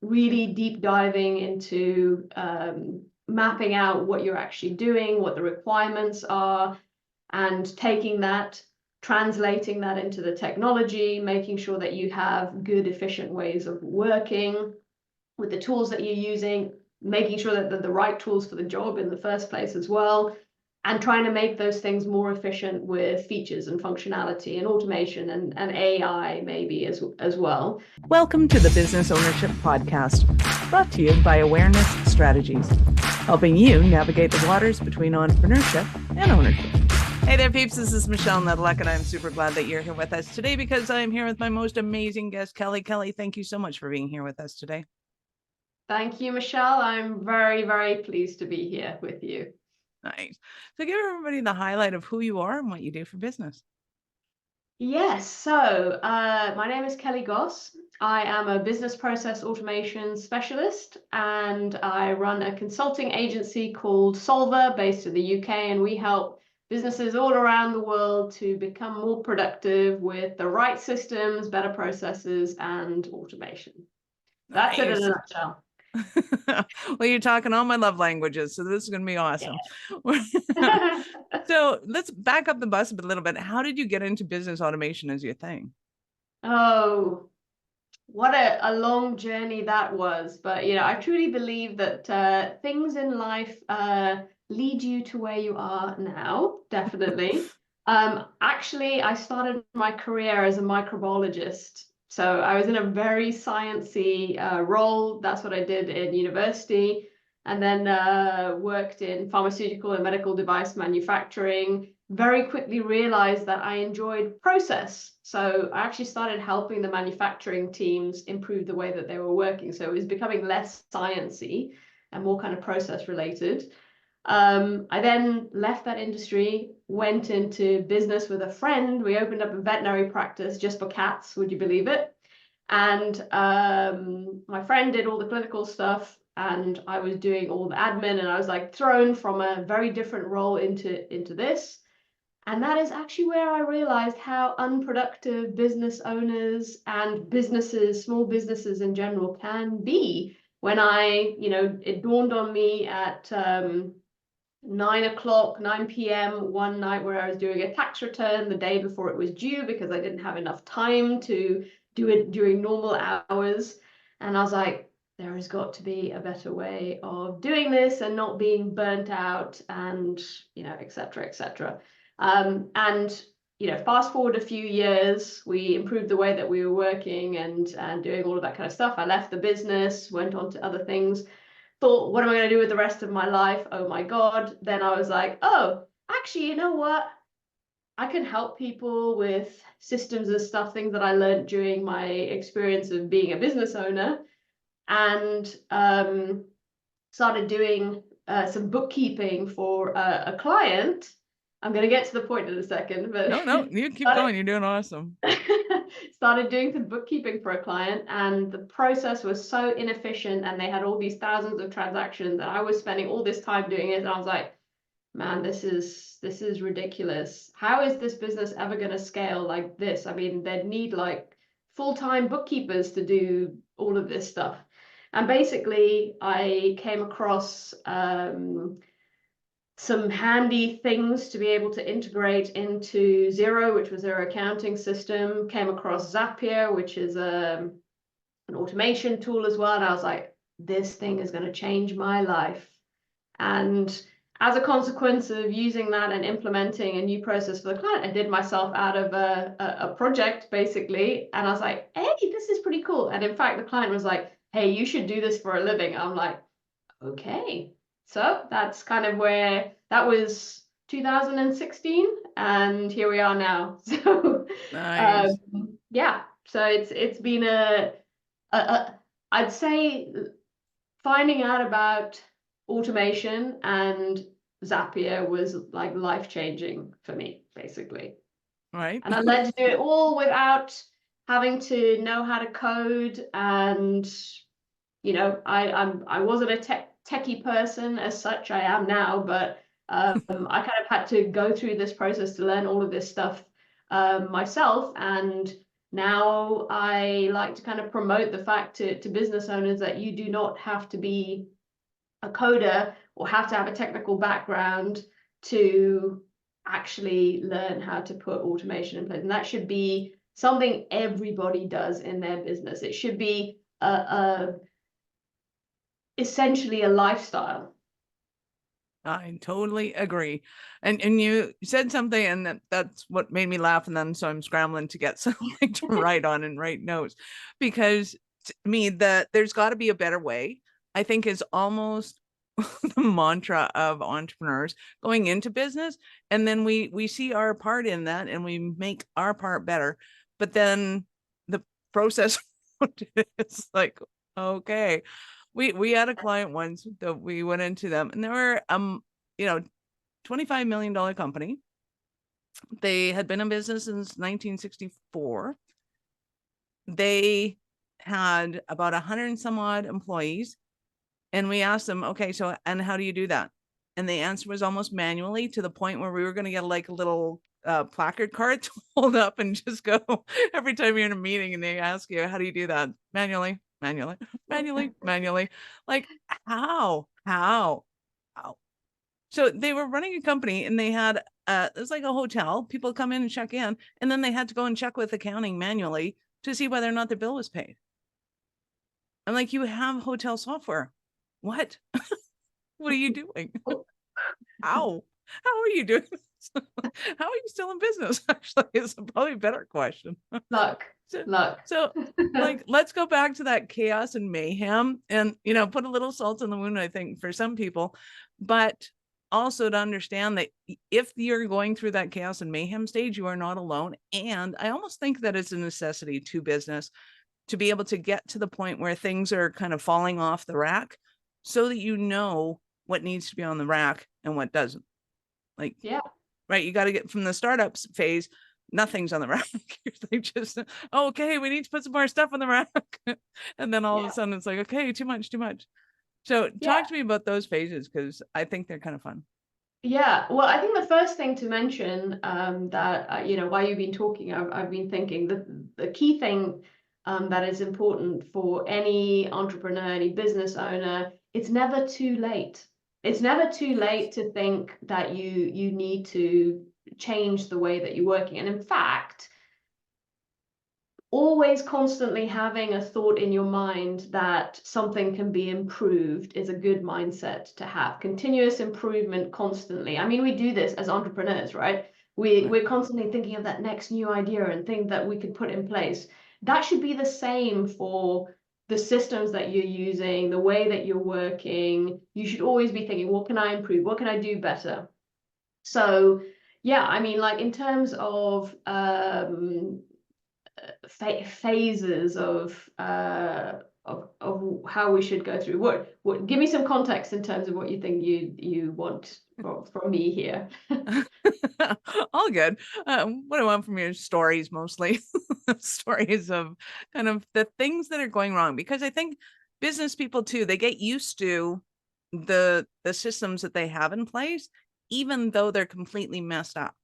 really deep diving into mapping out what you're actually doing, what the requirements are, and taking that, translating that into the technology, making sure that you have good, efficient ways of working with the tools that you're using, making sure that they're the right tools for the job in the first place as well, and trying to make those things more efficient with features and functionality and automation and AI maybe as well. Welcome to the Business Ownership Podcast, brought to you by Awareness Strategies, helping you navigate the waters between entrepreneurship and ownership. Hey there, peeps. This is Michelle Nedelec, and I'm super glad that you're here with us today because I'm here with my most amazing guest, Kelly. Kelly, thank you so much for being here with us today. Thank you, Michelle. I'm very, very pleased to be here with you. Nice. So give everybody the highlight of who you are and what you do for business. Yes, so my name is Kelly Goss. I am a business process automation specialist, and I run a consulting agency called Solvaa based in the UK, and we help businesses all around the world to become more productive with the right systems, better processes, and automation. That's it in a nutshell. Well, you're talking all my love languages, so this is going to be awesome. Yeah. So let's back up the bus a little bit. How did you get into business automation as your thing? Oh, what a long journey that was. But, I truly believe that things in life lead you to where you are now, definitely. Actually, I started my career as a microbiologist. So I was in a very sciencey role. That's what I did in university. And then worked in pharmaceutical and medical device manufacturing. Very quickly realized that I enjoyed process. So I actually started helping the manufacturing teams improve the way that they were working. So it was becoming less sciencey and more kind of process related. I then left that industry, went into business with a friend. We opened up a veterinary practice just for cats, would you believe it? And my friend did all the clinical stuff, and I was doing all the admin, and I was like thrown from a very different role into this. And that is actually where I realized how unproductive business owners and businesses, small businesses in general, can be. When it dawned on me at 9 p.m. one night where I was doing a tax return the day before it was due because I didn't have enough time to do it during normal hours. And I was like, there has got to be a better way of doing this and not being burnt out and, et cetera, et cetera. Fast forward a few years, we improved the way that we were working and doing all of that kind of stuff. I left the business, went on to other things, thought, what am I going to do with the rest of my life? Oh my God. Then I was like, oh, actually, you know what? I can help people with systems and stuff, things that I learned during my experience of being a business owner, and started doing some bookkeeping for a client. I'm going to get to the point in a second, but no, you keep going. You're doing awesome. Started doing some bookkeeping for a client, and the process was so inefficient, and they had all these thousands of transactions, and I was spending all this time doing it, and I was like, man, this is ridiculous. How is this business ever going to scale like this? I mean, they'd need like full-time bookkeepers to do all of this stuff. And basically, I came across some handy things to be able to integrate into Xero, which was their accounting system. Came across Zapier, which is an automation tool as well. And I was like, this thing is going to change my life. And as a consequence of using that and implementing a new process for the client, I did myself out of a project, basically. And I was like, hey, this is pretty cool. And in fact, the client was like, hey, you should do this for a living. I'm like, okay. So that's kind of where that was 2016, and here we are now. So nice. Yeah, so it's been I'd say finding out about automation and Zapier was like life-changing for me, basically. Right. And I learned to do it all without having to know how to code, and I wasn't a techie person as such. I am now, but I kind of had to go through this process to learn all of this stuff myself. And Now I like to kind of promote the fact to business owners that you do not have to be a coder or have to have a technical background to actually learn how to put automation in place. And that should be something everybody does in their business. It should be essentially a lifestyle. I totally agree. And you said something, and that's what made me laugh. And then so I'm scrambling to get something to write on and write notes, because to me that there's got to be a better way, I think, is almost the mantra of entrepreneurs going into business. And then we see our part in that and we make our part better. But then the process is like, okay. We had a client once that we went into them, and they were $25 million company. They had been in business since 1964. They had about 100 and some odd employees. And we asked them, okay, so, and how do you do that? And the answer was almost manually, to the point where we were going to get like a little placard card to hold up and just go every time you're in a meeting and they ask you, how do you do that? Manually. Like, how? So they were running a company, and they had it was like a hotel. People come in and check in, and then they had to go and check with accounting manually to see whether or not their bill was paid. I'm like, you have hotel software. What? What are you doing? How are you doing this? How are you still in business? Actually, is probably a better question. Luck. So like, let's go back to that chaos and mayhem, and put a little salt in the wound, I think, for some people, but also to understand that if you're going through that chaos and mayhem stage, you are not alone. And I almost think that it's a necessity to business to be able to get to the point where things are kind of falling off the rack, so that you know what needs to be on the rack and what doesn't. Like, yeah, right. You got to get from the startups phase, nothing's on the rack. They just, okay, we need to put some more stuff on the rack. And then all of a sudden it's like, okay, too much. So talk to me about those phases, because I think they're kind of fun. Yeah, well, I think the first thing to mention that, while you've been talking, I've been thinking the key thing that is important for any entrepreneur, any business owner, it's never too late. It's never too late to think that you need to change the way that you're working. And in fact, always constantly having a thought in your mind that something can be improved is a good mindset to have. Continuous improvement constantly. I mean, we do this as entrepreneurs, right? We're constantly thinking of that next new idea and thing that we could put in place. That should be the same for the systems that you're using, the way that you're working. You should always be thinking, what can I improve? What can I do better? So yeah, I mean, like in terms of phases of how we should go through. What give me some context in terms of what you think you want from me here. All good. What I want from you is stories, mostly stories of kind of the things that are going wrong, because I think business people too, they get used to the systems that they have in place, even though they're completely messed up.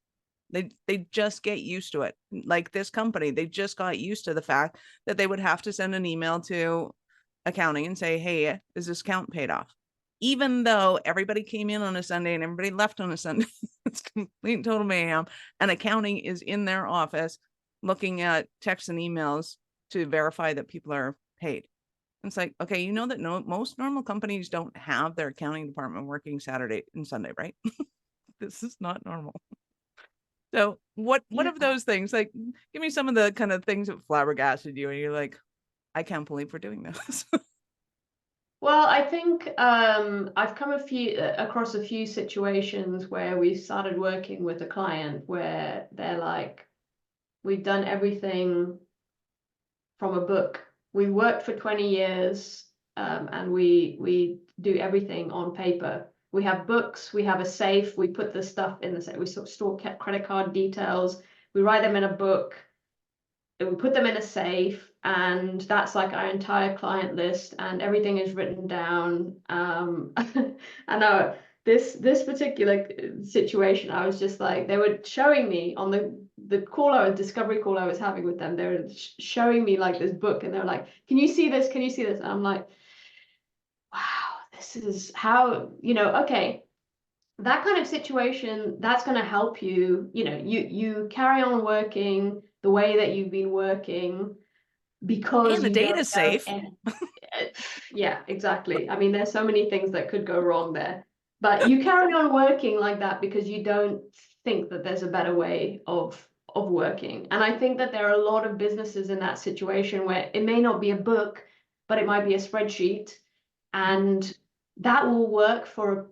They just get used to it. Like this company, they just got used to the fact that they would have to send an email to accounting and say, hey, is this account paid off? Even though everybody came in on a Sunday and everybody left on a Sunday. It's complete and total mayhem. And accounting is in their office looking at texts and emails to verify that people are paid. It's like, okay, you know that most normal companies don't have their accounting department working Saturday and Sunday, right? This is not normal. So what of those things, like, give me some of the kind of things that flabbergasted you and you're like, I can't believe we're doing this. Well, I think I've come across a few situations where we started working with a client where they're like, we've done everything from a book. We worked for 20 years and we do everything on paper. We have books, we have a safe, we put the stuff in the safe, we store credit card details, we write them in a book, and we put them in a safe, and that's like our entire client list, and everything is written down. I know this particular situation, I was just like, they were showing me on discovery call I was having with them, they were showing me like this book, and they're like, can you see this? Can you see this? And I'm like, wow, this is how, okay, that kind of situation, that's going to help you, you carry on working the way that you've been working because And the you don't data's know safe. yeah, exactly. I mean, there's so many things that could go wrong there, but you carry on working like that because you don't think that there's a better way of working. And I think that there are a lot of businesses in that situation where it may not be a book, but it might be a spreadsheet, and that will work for a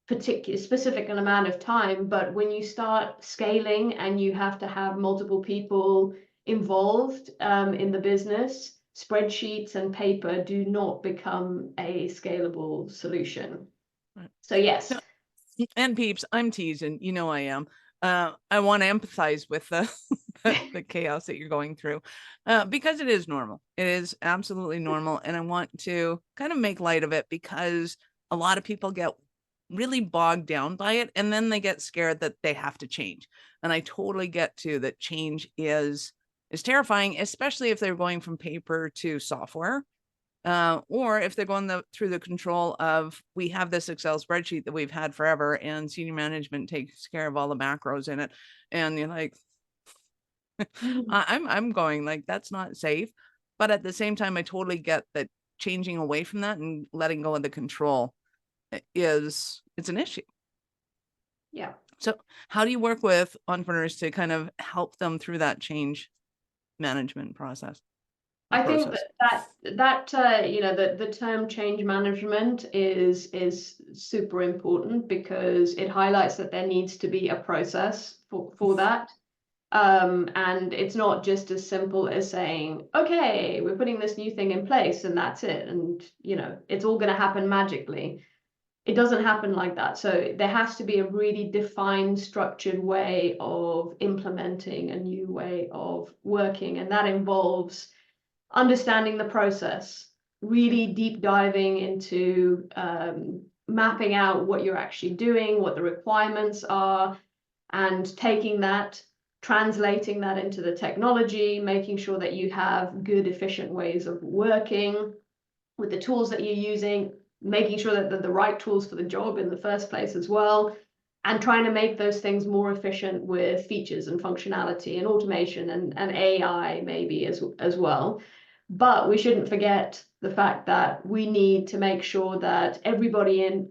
particular specific amount of time. But when you start scaling and you have to have multiple people involved in the business, spreadsheets and paper do not become a scalable solution. So yes. And peeps, I'm teasing, I am. I want to empathize with the chaos that you're going through, because it is normal. It is absolutely normal. And I want to kind of make light of it because a lot of people get really bogged down by it, and then they get scared that they have to change. And I totally get to that change is terrifying, especially if they're going from paper to software. Or if they're going through the control of, we have this Excel spreadsheet that we've had forever and senior management takes care of all the macros in it. And you're like, I'm going like, that's not safe. But at the same time, I totally get that changing away from that and letting go of the control it's an issue. Yeah. So how do you work with entrepreneurs to kind of help them through that change management process? I think that the term change management is super important because it highlights that there needs to be a process for that. And it's not just as simple as saying, okay, we're putting this new thing in place and that's it. And, it's all going to happen magically. It doesn't happen like that. So there has to be a really defined, structured way of implementing a new way of working. And that involves understanding the process, really deep diving into mapping out what you're actually doing, what the requirements are, and taking that, translating that into the technology, making sure that you have good, efficient ways of working with the tools that you're using, making sure that they're the right tools for the job in the first place as well, and trying to make those things more efficient with features and functionality and automation and AI maybe as well. But we shouldn't forget the fact that we need to make sure that everybody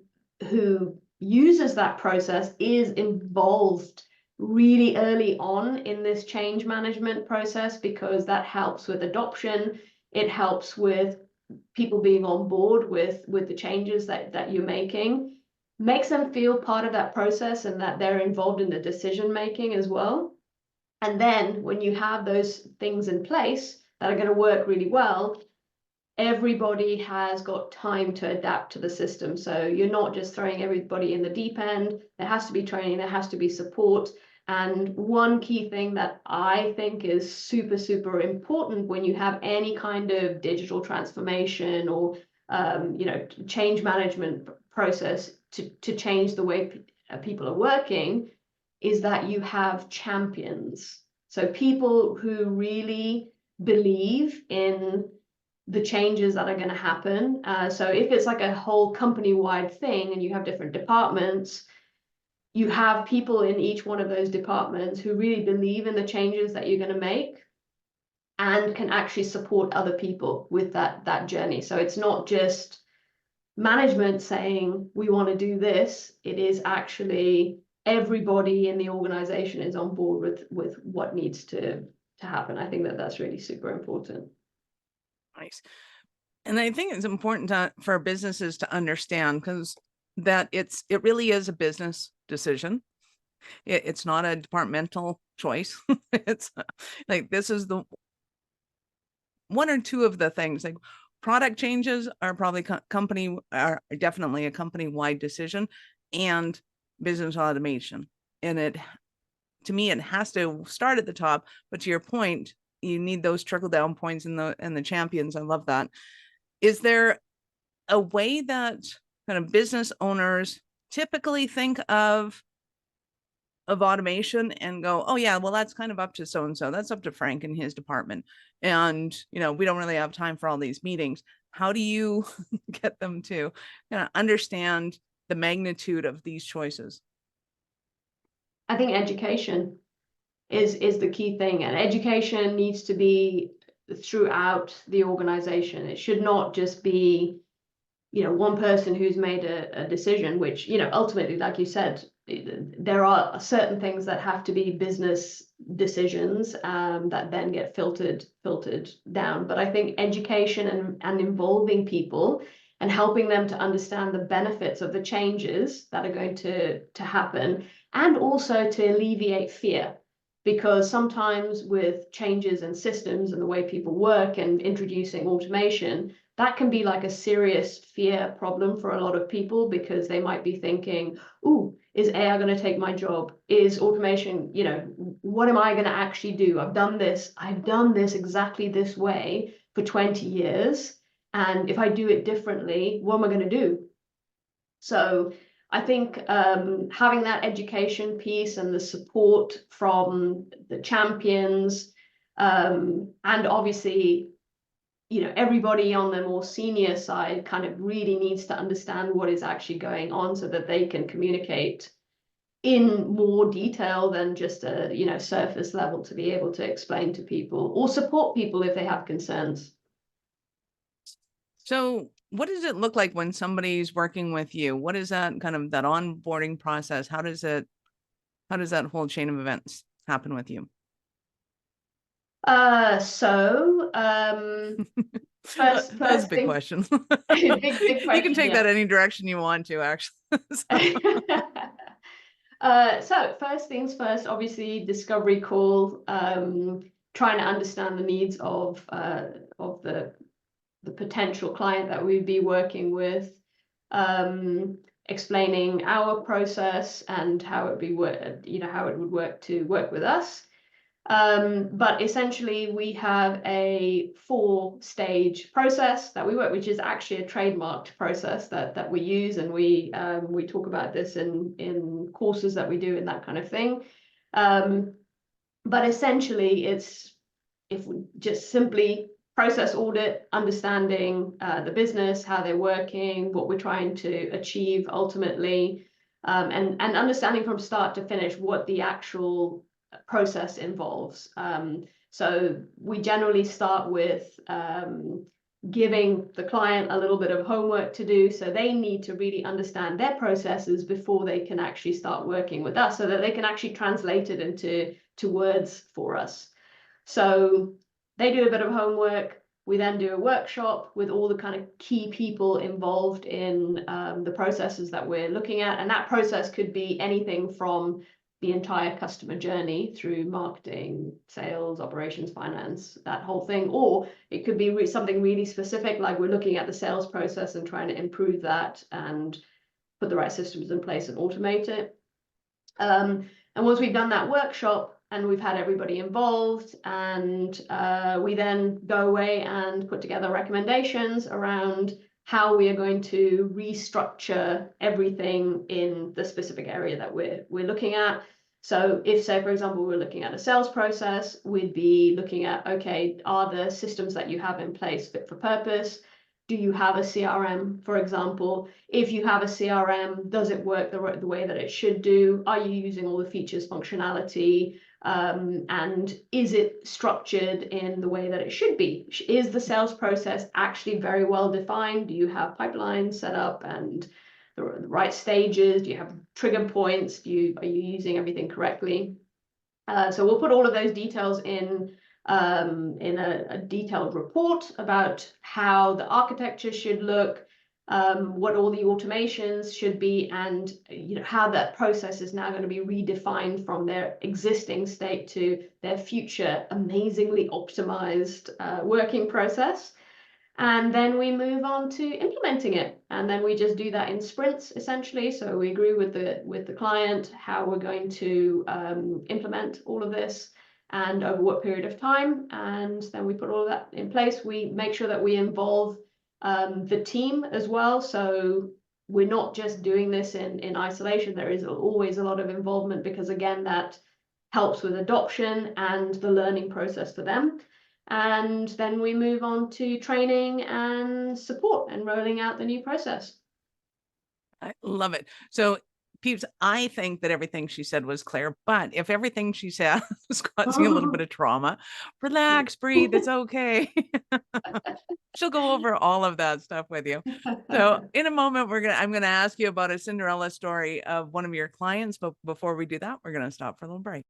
who uses that process is involved really early on in this change management process, because that helps with adoption. It helps with people being on board with the changes that you're making, makes them feel part of that process and that they're involved in the decision making as well. And then when you have those things in place that are going to work really well, everybody has got time to adapt to the system. So you're not just throwing everybody in the deep end. There has to be training, there has to be support. And one key thing that I think is super, super important when you have any kind of digital transformation or change management process to change the way people are working, is that you have champions. So people who really believe in the changes that are going to happen. So if it's like a whole company-wide thing and you have different departments, you have people in each one of those departments who really believe in the changes that you're going to make and can actually support other people with that journey. So it's not just management saying we want to do this. It is actually everybody in the organization is on board with what needs to happen. I think that's really super important. Nice. And I think it's important for businesses to understand, because that it really is a business decision. It's not a departmental choice. It's like, this is the one or two of the things. Like, product changes are probably are definitely a company-wide decision, and business automation. And to me, it has to start at the top. But to your point, you need those trickle down points and the champions. I love that. Is there a way that kind of business owners typically think of of automation and go, oh yeah, well, that's kind of up to so-and-so. That's up to Frank and his department. And, we don't really have time for all these meetings. How do you get them to understand the magnitude of these choices? I think education is the key thing, and education needs to be throughout the organization. It should not just be, one person who's made a decision, which, ultimately, like you said, there are certain things that have to be business decisions that then get filtered down. But I think education and involving people and helping them to understand the benefits of the changes that are going to happen, and also to alleviate fear. Because sometimes with changes in systems and the way people work and introducing automation, that can be like a serious fear problem for a lot of people, because they might be thinking, ooh, is AI going to take my job? Is automation, what am I going to actually do? I've done this exactly this way for 20 years. And if I do it differently, what am I going to do? So I think having that education piece and the support from the champions, and obviously, everybody on the more senior side kind of really needs to understand what is actually going on, so that they can communicate in more detail than just a surface level, to be able to explain to people or support people if they have concerns. So what does it look like when somebody's working with you? What is that kind of that onboarding process? How does that whole chain of events happen with you? First That's a big thing, question. big question. You can take Yeah. that any direction you want to, actually. So first things first, obviously discovery call, trying to understand the needs of the potential client that we'd be working with, explaining our process and how it would work to work with us. But essentially, we have a 4-stage process that we work, which is actually a trademarked process that we use, and we talk about this in courses that we do and that kind of thing. But essentially, it's, if we just simply process audit, understanding the business, how they're working, what we're trying to achieve ultimately, and understanding from start to finish what the actual process involves. So we generally start with giving the client a little bit of homework to do. So they need to really understand their processes before they can actually start working with us, so that they can actually translate it into words for us. So they do a bit of homework. We then do a workshop with all the kind of key people involved in the processes that we're looking at. And that process could be anything from the entire customer journey through marketing, sales, operations, finance, that whole thing. Or it could be something really specific, like we're looking at the sales process and trying to improve that and put the right systems in place and automate it. And once we've done that workshop and we've had everybody involved, and we then go away and put together recommendations around how we are going to restructure everything in the specific area that we're looking at. So if, say, for example, we're looking at a sales process, we'd be looking at, okay, are the systems that you have in place fit for purpose? Do you have a CRM, for example? If you have a CRM, does it work the way that it should do? Are you using all the features, functionality? And is it structured in the way that it should be? Is the sales process actually very well defined? Do you have pipelines set up and the right stages? Do you have trigger points? Are you using everything correctly? So we'll put all of those details in a detailed report about how the architecture should look, what all the automations should be, and how that process is now going to be redefined from their existing state to their future amazingly optimized working process. And then we move on to implementing it, and then we just do that in sprints essentially. So we agree with the client how we're going to implement all of this and over what period of time, and then we put all of that in place. We make sure that we involve the team as well. So we're not just doing this in isolation. There is always a lot of involvement because, again, that helps with adoption and the learning process for them. And then we move on to training and support and rolling out the new process. I love it. So, peeps, I think that everything she said was clear, but if everything she said was causing a little bit of trauma, relax, breathe, it's okay. She'll go over all of that stuff with you. So in a moment, I'm gonna ask you about a Cinderella story of one of your clients, but before we do that, we're gonna stop for a little break.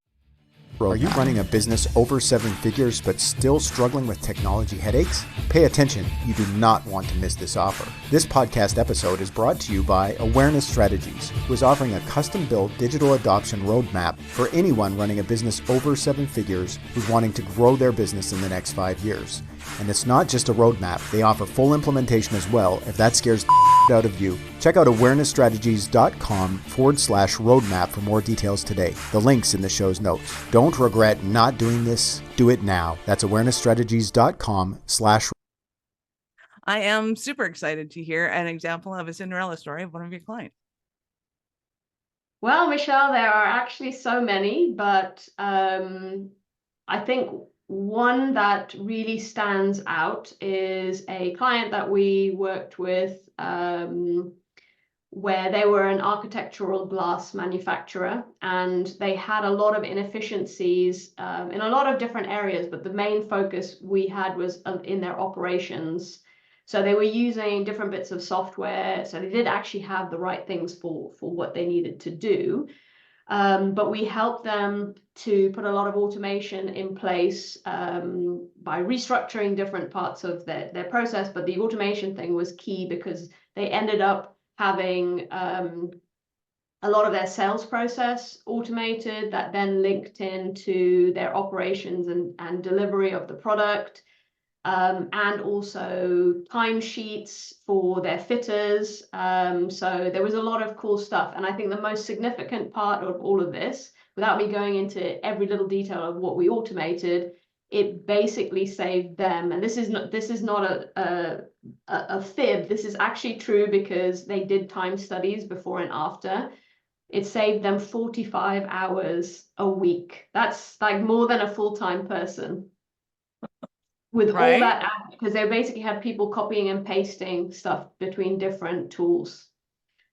Are you running a business over 7 figures but still struggling with technology headaches? Pay attention, you do not want to miss this offer. This podcast episode is brought to you by Awareness Strategies, who is offering a custom-built digital adoption roadmap for anyone running a business over 7 figures who's wanting to grow their business in the next 5 years. And it's not just a roadmap, they offer full implementation as well if that scares the out of you. Check out awarenessstrategies.com/roadmap for more details today. The link's in the show's notes. Don't regret not doing this. Do it now. That's awarenessstrategies.com/. I am super excited to hear an example of a Cinderella story of one of your clients. Well, Michelle, there are actually so many, but I think one that really stands out is a client that we worked with where they were an architectural glass manufacturer, and they had a lot of inefficiencies in a lot of different areas, but the main focus we had was in their operations. So they were using different bits of software, so they did actually have the right things for what they needed to do. But we helped them to put a lot of automation in place by restructuring different parts of their process. But the automation thing was key because they ended up having a lot of their sales process automated that then linked into their operations and delivery of the product. And also timesheets for their fitters. So there was a lot of cool stuff. And I think the most significant part of all of this, without me going into every little detail of what we automated, it basically saved them. And this is not a fib. This is actually true because they did time studies before and after. It saved them 45 hours a week. That's like more than a full-time person. With all that, because they basically had people copying and pasting stuff between different tools.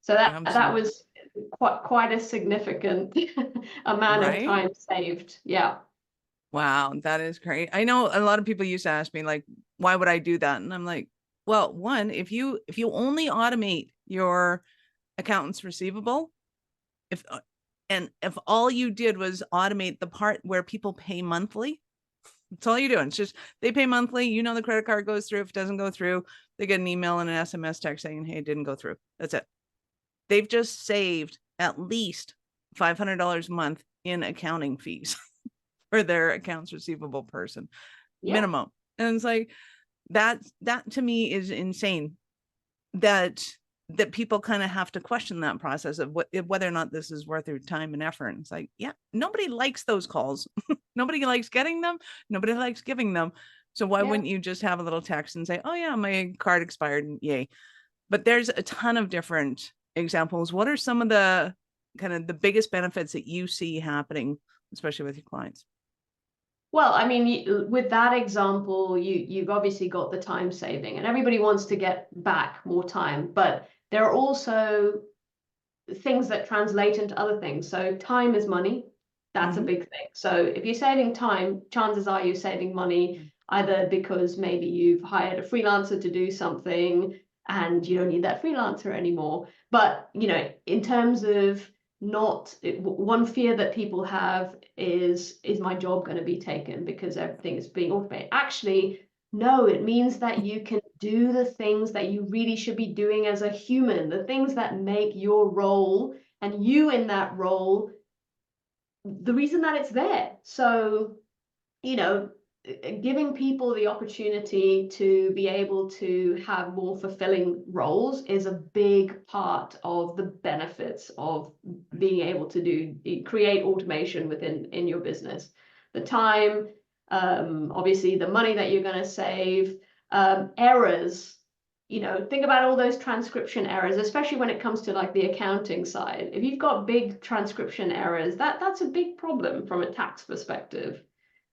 So that was quite a significant amount of time saved. Yeah. Wow, that is great. I know a lot of people used to ask me, like, why would I do that? And I'm like, well, one, if you only automate your accountant's receivable, if all you did was automate the part where people pay monthly, that's all you're doing. It's just they pay monthly. You know, the credit card goes through. If it doesn't go through, they get an email and an SMS text saying, hey, it didn't go through. That's it. They've just saved at least $500 a month in accounting fees for their accounts receivable person, minimum. And it's like, that to me is insane that people kind of have to question that process of whether or not this is worth their time and effort. And it's like, yeah, nobody likes those calls. Nobody likes getting them. Nobody likes giving them. So why wouldn't you just have a little text and say, oh yeah, my card expired, and yay. But there's a ton of different examples. What are some of the kind of the biggest benefits that you see happening, especially with your clients? Well, I mean, with that example, you've obviously got the time saving, and everybody wants to get back more time, but there are also things that translate into other things. So time is money. That's a big thing. So if you're saving time, chances are you're saving money, either because maybe you've hired a freelancer to do something and you don't need that freelancer anymore. But, you know, in terms of one fear that people have is my job going to be taken because everything is being automated? Actually, no, it means that you can do the things that you really should be doing as a human, the things that make your role and you in that role the reason that it's there. So, you know, giving people the opportunity to be able to have more fulfilling roles is a big part of the benefits of being able to create automation in your business. The time, obviously the money that you're going to save, errors. think about all those transcription errors, especially when it comes to like the accounting side. If you've got big transcription errors, that's a big problem from a tax perspective.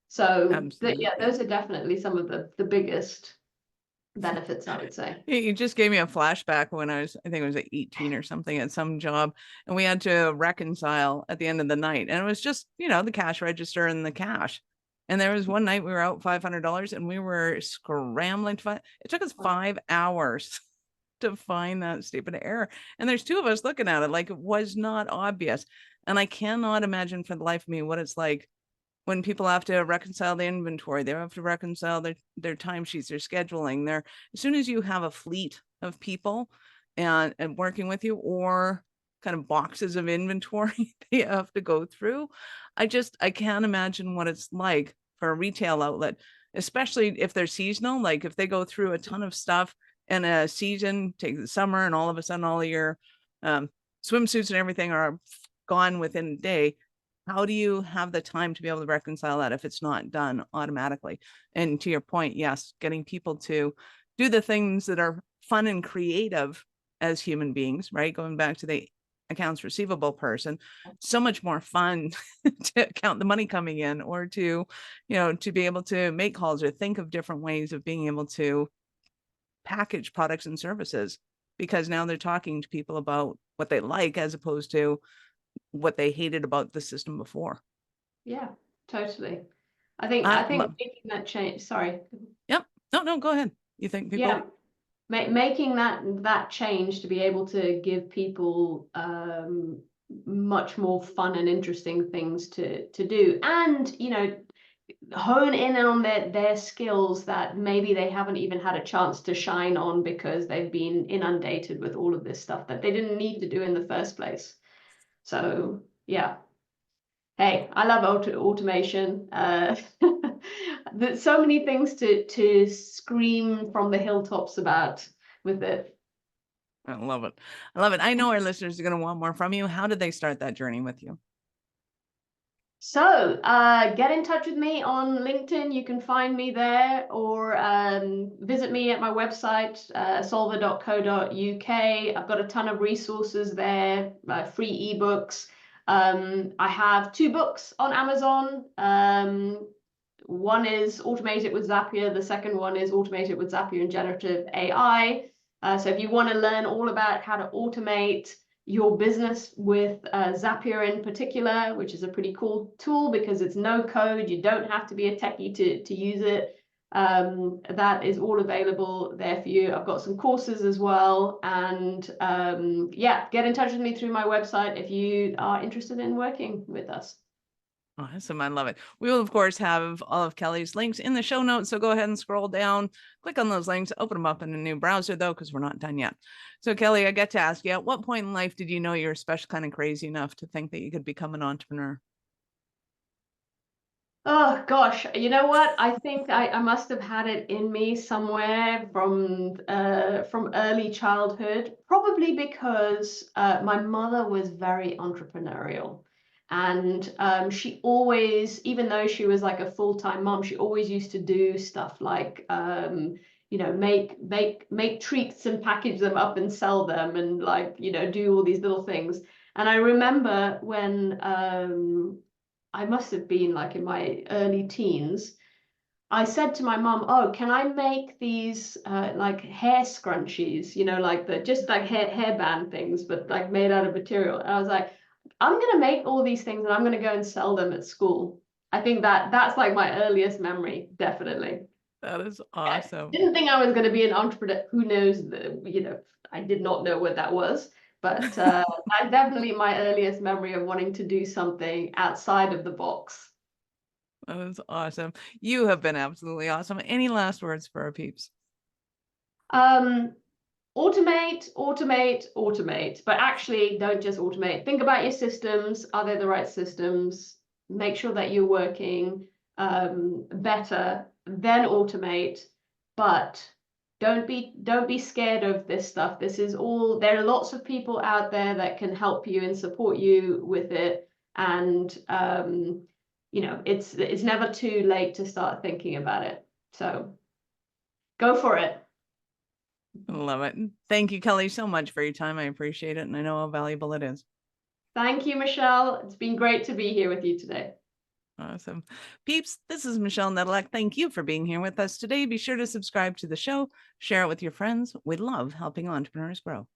So yeah, those are definitely some of the biggest benefits, I would say. You just gave me a flashback when I think I was at 18 or something at some job, and we had to reconcile at the end of the night. And it was just, the cash register and the cash. And there was one night we were out $500 and we were scrambling to find, it took us 5 hours to find that stupid error. And there's two of us looking at it like it was not obvious. And I cannot imagine for the life of me what it's like when people have to reconcile the inventory, they have to reconcile their timesheets, their scheduling, as soon as you have a fleet of people and working with you, or kind of boxes of inventory they have to go through. I can't imagine what it's like for a retail outlet, especially if they're seasonal. Like if they go through a ton of stuff in a season, take the summer, and all of a sudden all of your swimsuits and everything are gone within a day. How do you have the time to be able to reconcile that if it's not done automatically? And to your point, yes, getting people to do the things that are fun and creative as human beings, right? Going back to the accounts receivable person, so much more fun to count the money coming in, or to, to be able to make calls or think of different ways of being able to package products and services, because now they're talking to people about what they like as opposed to what they hated about the system before. Yeah, totally. I think making that change. Sorry. Yep. No, go ahead. You think people? Yeah, making that change to be able to give people much more fun and interesting things to do, and hone in on their skills that maybe they haven't even had a chance to shine on because they've been inundated with all of this stuff that they didn't need to do in the first place. So yeah. Hey, I love automation. There's so many things to scream from the hilltops about with it. I love it. I love it. I know our listeners are going to want more from you. How did they start that journey with you? So get in touch with me on LinkedIn. You can find me there, or visit me at my website, solvaa.co.uk. I've got a ton of resources there, free ebooks. I have 2 books on Amazon. One is Automate with Zapier. The second one is Automate with Zapier and Generative AI. So if you want to learn all about how to automate your business with Zapier in particular, which is a pretty cool tool because it's no code, you don't have to be a techie to use it. That is all available there for you. I've got some courses as well, and yeah, get in touch with me through my website if you are interested in working with us. Awesome. I love it. We will, of course, have all of Kelly's links in the show notes. So go ahead and scroll down, click on those links, open them up in a new browser, though, because we're not done yet. So, Kelly, I get to ask you, at what point in life did you know you were special kind of crazy enough to think that you could become an entrepreneur? Oh gosh, you know what? I think I must have had it in me somewhere from early childhood, probably because my mother was very entrepreneurial. And she always, even though she was like a full-time mom, she always used to do stuff like make treats and package them up and sell them, and like do all these little things. And I remember when I must have been like in my early teens, I said to my mom, "Oh, can I make these like hair scrunchies, like just like hairband things, but like made out of material?" And I was like, "I'm gonna make all these things and I'm gonna go and sell them at school." I think that's like my earliest memory, definitely. That is awesome. I didn't think I was gonna be an entrepreneur. Who knows? I did not know what that was. But that's definitely my earliest memory of wanting to do something outside of the box. That is awesome. You have been absolutely awesome. Any last words for our peeps? Automate, automate, automate. But actually, don't just automate. Think about your systems. Are they the right systems? Make sure that you're working better. Then automate. But don't be scared of this stuff. This is all, there are lots of people out there that can help you and support you with it. And it's never too late to start thinking about it. So go for it. Love it. Thank you, Kelly, so much for your time. I appreciate it, and I know how valuable it is. Thank you, Michelle. It's been great to be here with you today. Awesome. Peeps, this is Michelle Nedelec. Thank you for being here with us today. Be sure to subscribe to the show, share it with your friends. We love helping entrepreneurs grow.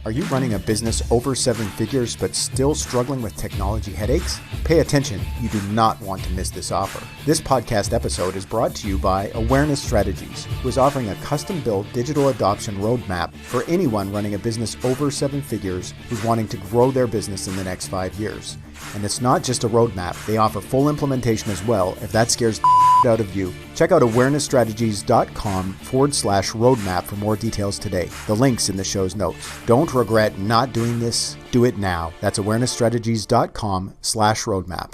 Are you running a business over 7 figures but still struggling with technology headaches? Pay attention, you do not want to miss this offer. This podcast episode is brought to you by Awareness Strategies, who is offering a custom-built digital adoption roadmap for anyone running a business over 7 figures who's wanting to grow their business in the next 5 years. And it's not just a roadmap, they offer full implementation as well if that scares the out of you. Check out awarenessstrategies.com/roadmap for more details today. The link's in the show's notes. Don't regret not doing this. Do it now. That's awarenessstrategies.com/roadmap.